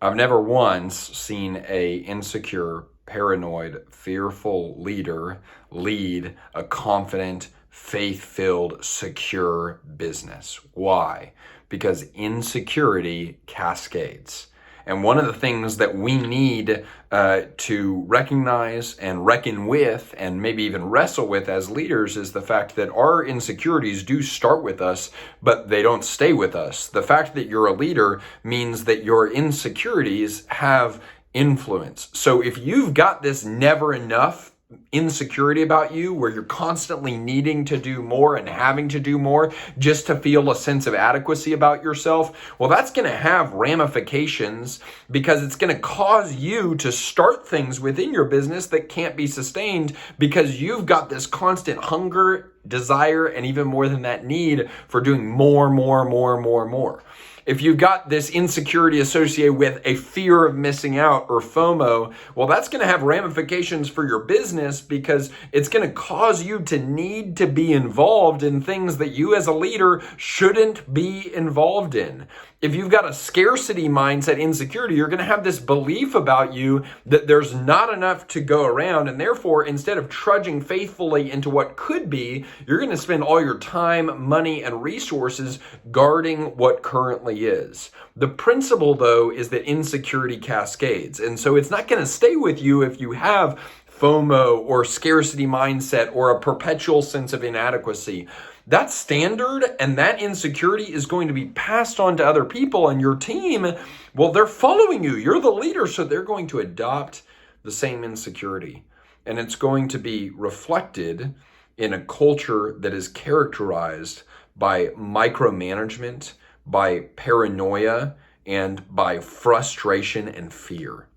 I've never once seen a insecure, paranoid, fearful leader lead a confident, faith-filled, secure business. Why? Because insecurity cascades. And one of the things that we need to recognize and reckon with and maybe even wrestle with as leaders is the fact that our insecurities do start with us, but they don't stay with us. The fact that you're a leader means that your insecurities have influence. So if you've got this never enough insecurity about you where you're constantly needing to do more and having to do more just to feel a sense of adequacy about yourself, well, that's going to have ramifications because it's going to cause you to start things within your business that can't be sustained because you've got this constant hunger, desire, and even more than that, need for doing more. If you've got this insecurity associated with a fear of missing out or FOMO, well, that's going to have ramifications for your business because it's going to cause you to need to be involved in things that you as a leader shouldn't be involved in. If you've got a scarcity mindset insecurity, you're going to have this belief about you that there's not enough to go around. And therefore, instead of trudging faithfully into what could be, you're going to spend all your time, money, and resources guarding what currently is. The principle, though, is that insecurity cascades. And so it's not going to stay with you if you have FOMO or scarcity mindset or a perpetual sense of inadequacy. That standard and that insecurity is going to be passed on to other people, and your team, well, they're following you. You're the leader, so they're going to adopt the same insecurity. And it's going to be reflected in a culture that is characterized by micromanagement, by paranoia, and by frustration and fear.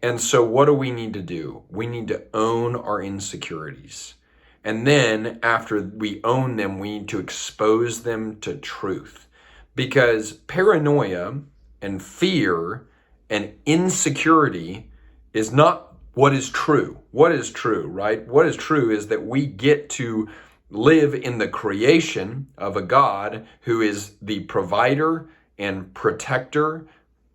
And so what do we need to do? We need to own our insecurities. And then after we own them, we need to expose them to truth. Because paranoia and fear and insecurity is not what is true. What is true, right? What is true is that we get to live in the creation of a God who is the provider and protector,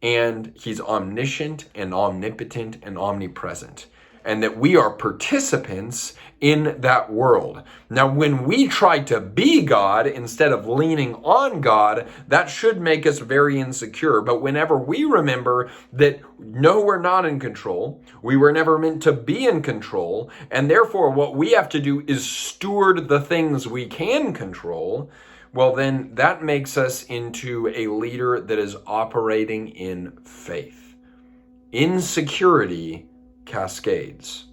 and he's omniscient and omnipotent and omnipresent, and that we are participants in that world. Now, when we try to be God instead of leaning on God, that should make us very insecure. But whenever we remember that, no, we're not in control, we were never meant to be in control, and therefore what we have to do is steward the things we can control, well, then that makes us into a leader that is operating in faith. Insecurity cascades.